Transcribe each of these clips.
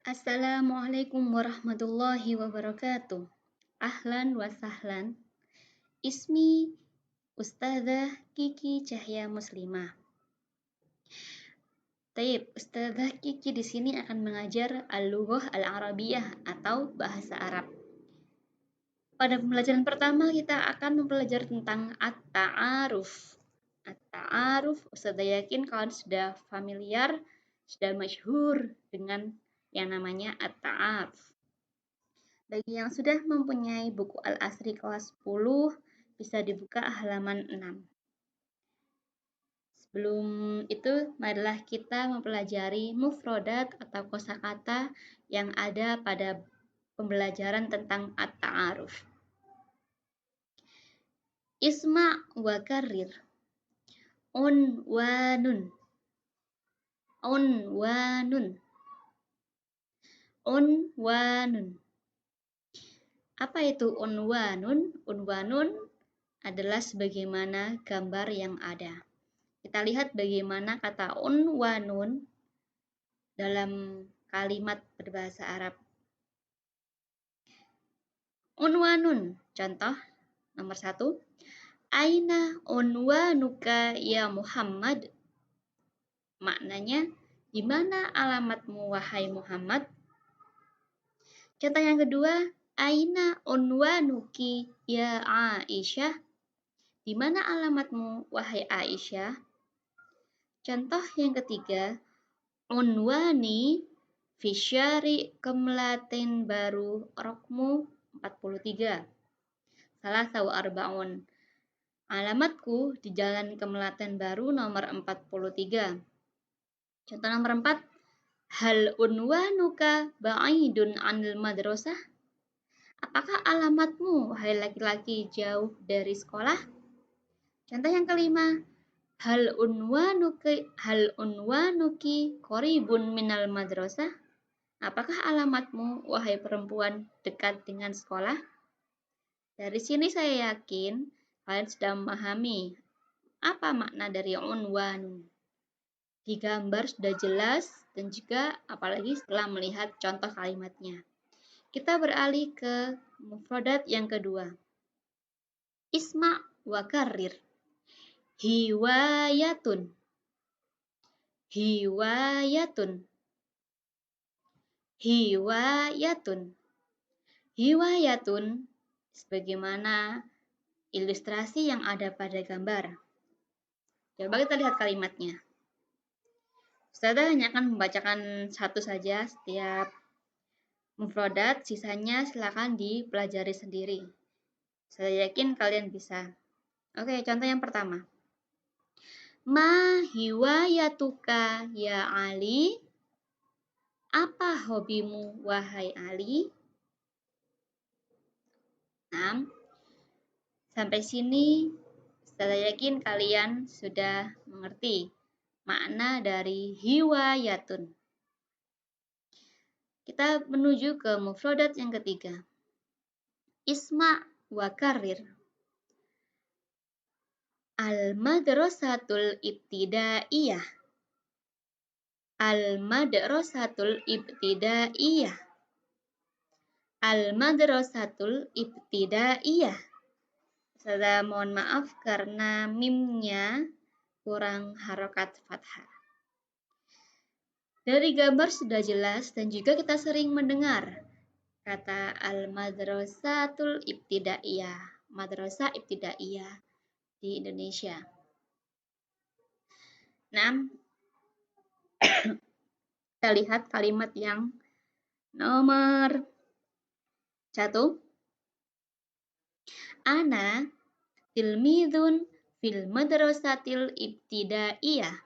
Assalamualaikum warahmatullahi wabarakatuh. Ahlan wa sahlan. Ismi Ustadzah Kiki Cahya Muslimah. Taib, Ustadzah Kiki di sini akan mengajar Al-Lughah Al-Arabiyah atau bahasa Arab. Pada pembelajaran pertama kita akan mempelajari tentang At-Ta'aruf. At-Ta'aruf, Ustadzah yakin kalian sudah familiar, sudah masyhur dengan yang namanya At-Ta'aruf. Bagi yang sudah mempunyai buku Al-Asri kelas 10, bisa dibuka halaman 6. Sebelum itu, marilah kita mempelajari mufrodat atau kosakata yang ada pada pembelajaran tentang At-Ta'aruf. Isma wa karrir. Unwanun. Unwanun. Unwanun. Apa itu unwanun? Unwanun adalah sebagaimana gambar yang ada. Kita lihat bagaimana kata unwanun dalam kalimat berbahasa Arab. Unwanun, contoh nomor 1. Aina unwanuka ya Muhammad. Maknanya, di mana alamatmu wahai Muhammad? Contoh yang kedua, aina unwanuki ya Aisyah. Di mana alamatmu wahai Aisyah? Contoh yang ketiga, unwani fisyari Kemlaten Baru Rokmu 43. Salah satu arbaun. Alamatku di Jalan Kemlaten Baru nomor 43. Contoh nomor 4, hal unwanuka ba'idun anil madrasah? Apakah alamatmu wahai laki-laki jauh dari sekolah? Contoh yang kelima, hal unwanuki qoribun minal madrasah? Apakah alamatmu wahai perempuan dekat dengan sekolah? Dari sini saya yakin kalian sudah memahami apa makna dari unwanun. Di gambar sudah jelas dan juga apalagi setelah melihat contoh kalimatnya. Kita beralih ke mufradat yang kedua. Isma wa karrir. Hiwayatun. Hiwayatun. Hiwayatun. Hiwayatun sebagaimana ilustrasi yang ada pada gambar. Coba kita lihat kalimatnya. Ustadzah hanya akan membacakan satu saja setiap mufradat, sisanya silakan dipelajari sendiri. Saya yakin kalian bisa. Oke, contoh yang pertama. Ma hiwayatuka ya Ali? Apa hobimu wahai Ali? 6. Sampai sini saya yakin kalian sudah mengerti makna dari hiwayatun. Kita menuju ke mufradat yang ketiga. Isma wa karrir. Al-madrasatul ibtidaiyah. Al-madrasatul ibtidaiyah. Al-madrasatul ibtidaiyah. Saya mohon maaf karena mimnya kurang harokat fathah. Dari gambar sudah jelas dan juga kita sering mendengar kata al-madrasatul ibtidaiyah. Madrasah ibtidaiyah di Indonesia. 6. Kita lihat kalimat yang nomor 1. Ana tilmidun fil madrasatil ibtidaiyah.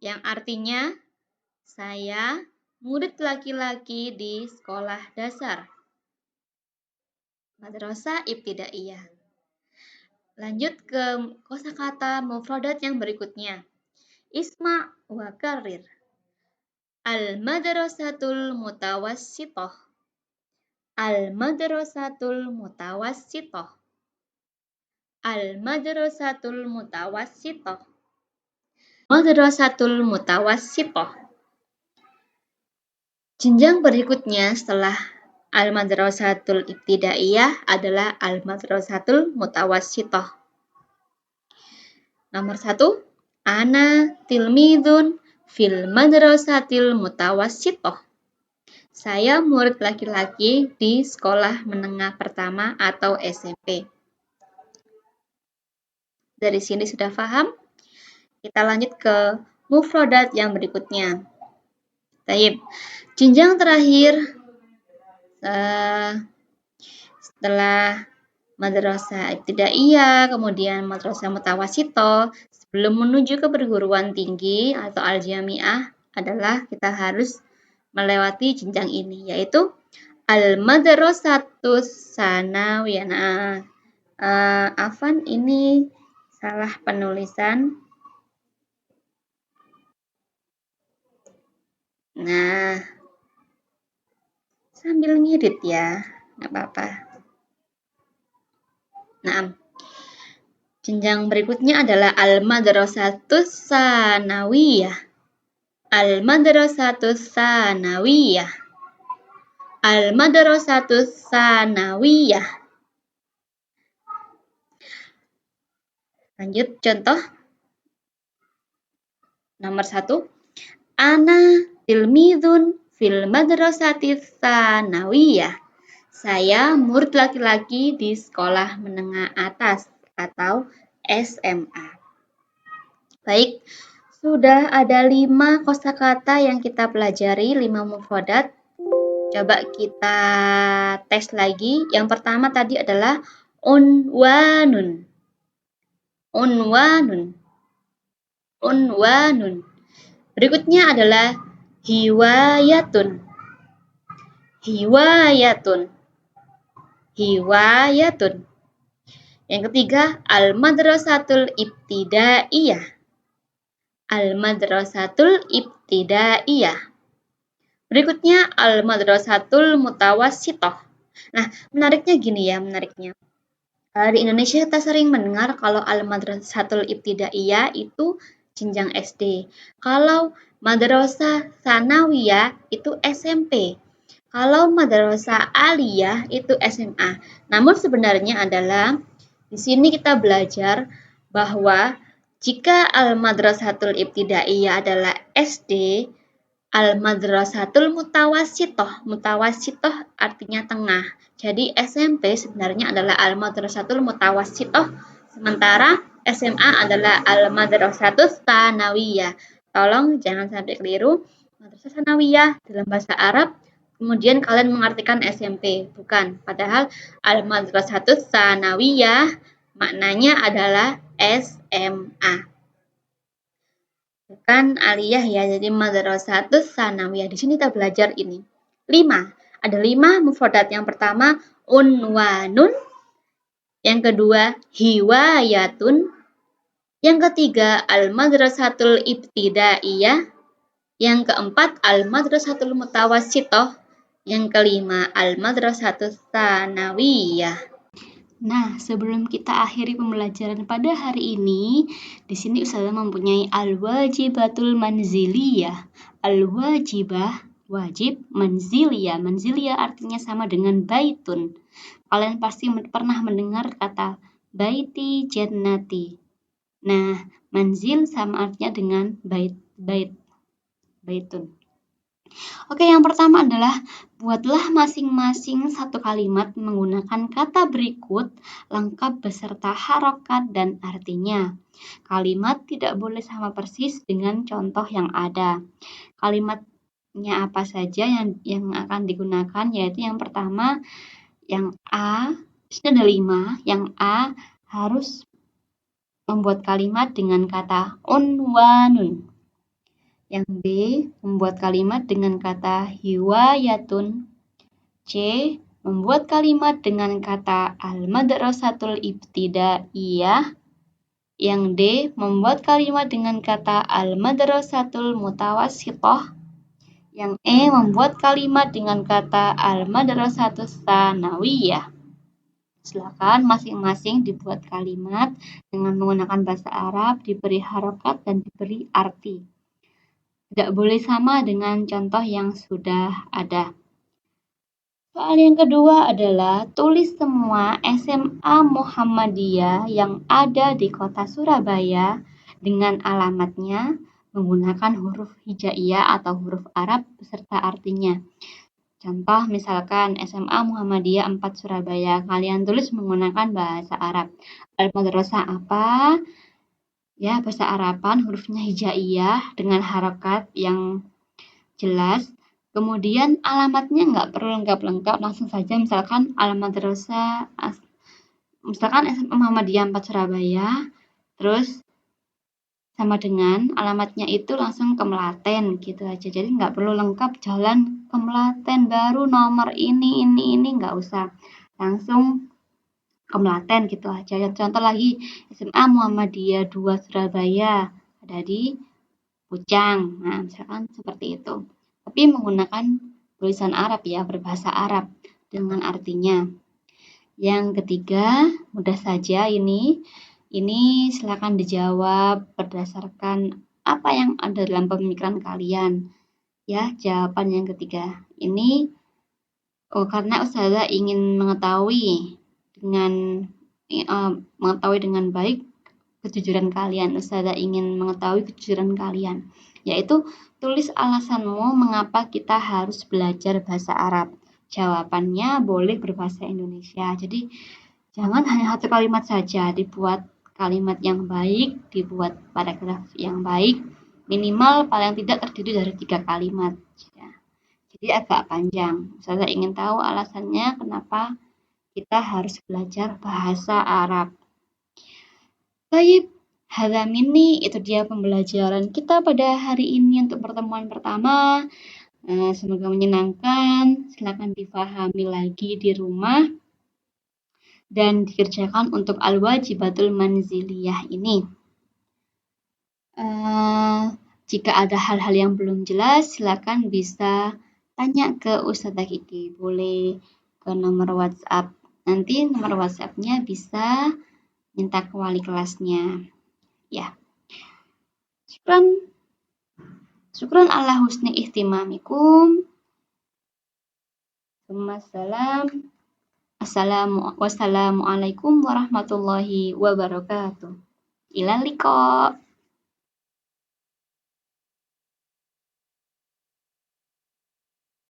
Yang artinya, saya murid laki-laki di sekolah dasar. Madrasah ibtidaiyah. Lanjut ke kosakata mufradat yang berikutnya. Isma wa karrir. Al-madrasatul mutawassithah. Al-madrasatul mutawassithah. Al-madrasatul mutawassithah. Madrasatul mutawassithah. Jenjang berikutnya setelah Al-Madrasatul Ibtidaiyah adalah Al-Madrasatul Mutawassithah. Nomor 1, ana tilmidun fil madrasatil mutawassithah. Saya murid laki-laki di sekolah menengah pertama atau SMP. Dari sini sudah paham? Kita lanjut ke mufradat yang berikutnya. Baik, jenjang terakhir setelah madrasah ibtidaiyah, kemudian madrasah mutawassithah, sebelum menuju ke perguruan tinggi atau al-jami'ah adalah kita harus melewati jenjang ini, yaitu al-madrasatus sanawiyah. Afan, ini salah penulisan. Nah, sambil ngirit ya, nggak apa-apa. Nah, jenjang berikutnya adalah al-madrasatus sanawiyah. Al-madrasatus sanawiyah. Al-madrasatus sanawiyah. Lanjut contoh. Nomor 1. Ana tilmidun fil madrasatis sanawiyah. Saya murid laki-laki di sekolah menengah atas atau SMA. Baik, sudah ada 5 kosakata yang kita pelajari, 5 mufradat. Coba kita tes lagi. Yang pertama tadi adalah unwanun. Unwanun. Unwanun. Berikutnya adalah hiwayatun. Hiwayatun. Hiwayatun. Yang ketiga, al-madrasatul ibtidaiyah. Al-madrasatul ibtidaiyah. Berikutnya, al-madrasatul mutawassithah. Nah, menariknya gini ya, menariknya. Di Indonesia kita sering mendengar kalau al-madrasatul ibtidaiyah itu jenjang SD. Kalau madrasah sanawiyah itu SMP. Kalau madrasah aliyah itu SMA. Namun sebenarnya adalah di sini kita belajar bahwa jika al-madrasatul ibtidaiyah adalah SD, al-madrasatul mutawassithah. Mutawassithah artinya tengah. Jadi SMP sebenarnya adalah al-madrasatul mutawassithah, sementara SMA adalah al-madrasatus tsanawiyah. Tolong jangan sampai keliru. Madrasah tsanawiyah dalam bahasa Arab, kemudian kalian mengartikan SMP. Bukan. Padahal al-madrasatus tsanawiyah maknanya adalah SMA. Bukan aliyah ya, jadi madrasatus sanawiyah. Di sini kita belajar ini. 5. Ada 5 mufradat. Yang pertama, unwanun. Yang kedua, hiwayatun. Yang ketiga, al-madrasatul ibtidaiyah. Yang keempat, al-madrasatul mutawassithah. Yang kelima, al-madrasatus sanawiyah. Nah, sebelum kita akhiri pembelajaran pada hari ini, di sini Ustazah mempunyai al-wajibatul manziliyah. Al-wajibah, wajib, manziliyah. Manziliyah artinya sama dengan baitun. Kalian pasti pernah mendengar kata baiti jannati. Nah, manzil sama artinya dengan baitun. Oke, yang pertama adalah buatlah masing-masing satu kalimat menggunakan kata berikut lengkap beserta harokat dan artinya. Kalimat tidak boleh sama persis dengan contoh yang ada. Kalimatnya apa saja yang akan digunakan, yaitu yang pertama, yang A, sudah ada 5, yang A harus membuat kalimat dengan kata unwanun. Yang B, membuat kalimat dengan kata hiwayatun. C, membuat kalimat dengan kata al-madrasatul ibtidaiyah. Yang D, membuat kalimat dengan kata al-madrasatul mutawassithah. Yang E, membuat kalimat dengan kata al-madrasatus tsanawiyah. Silakan masing-masing dibuat kalimat dengan menggunakan bahasa Arab, diberi harokat dan diberi arti. Tidak boleh sama dengan contoh yang sudah ada. Soal yang kedua adalah tulis semua SMA Muhammadiyah yang ada di kota Surabaya dengan alamatnya menggunakan huruf hijaiyah atau huruf Arab beserta artinya. Contoh misalkan SMA Muhammadiyah 4 Surabaya, kalian tulis menggunakan bahasa Arab. Al-Madrasah apa? Ya, bahasa Araban, hurufnya hijaiyah dengan harokat yang jelas. Kemudian alamatnya nggak perlu lengkap-lengkap, langsung saja misalkan Al-Madrasah, misalkan SMA Muhammadiyah 4 Surabaya, terus sama dengan alamatnya itu langsung ke Melaten gitu aja. Jadi nggak perlu lengkap jalan ke Melaten baru nomor ini nggak usah. Langsung ke Melaten gitu aja. Contoh lagi SMA Muhammadiyah 2 Surabaya ada di Pucang. Nah, misalkan seperti itu. Tapi menggunakan tulisan Arab ya, berbahasa Arab dengan artinya. Yang ketiga, mudah saja ini. Ini silakan dijawab berdasarkan apa yang ada dalam pemikiran kalian. Ya, jawaban yang ketiga. Ini karena Ustazah ingin mengetahui dengan baik kejujuran kalian. Ustazah ingin mengetahui kejujuran kalian, yaitu tulis alasanmu mengapa kita harus belajar bahasa Arab. Jawabannya boleh berbahasa Indonesia. Jadi jangan hanya satu kalimat saja, dibuat kalimat yang baik, dibuat paragraf yang baik, minimal paling tidak terdiri dari 3 kalimat. Ya. Jadi agak panjang. Saya ingin tahu alasannya kenapa kita harus belajar bahasa Arab. Baik, hadza minni, itu dia pembelajaran kita pada hari ini untuk pertemuan pertama. Semoga menyenangkan. Silakan difahami lagi di rumah dan dikerjakan untuk al-wajibatul manziliyah ini. Jika ada hal-hal yang belum jelas, silakan bisa tanya ke Ustazah Kiki. Boleh ke nomor WhatsApp. Nanti nomor WhatsApp-nya bisa minta ke wali kelasnya. Ya. Syukran ala husni ihtimamikum. Wassalamualaikum warahmatullahi wabarakatuh. Ila liqa.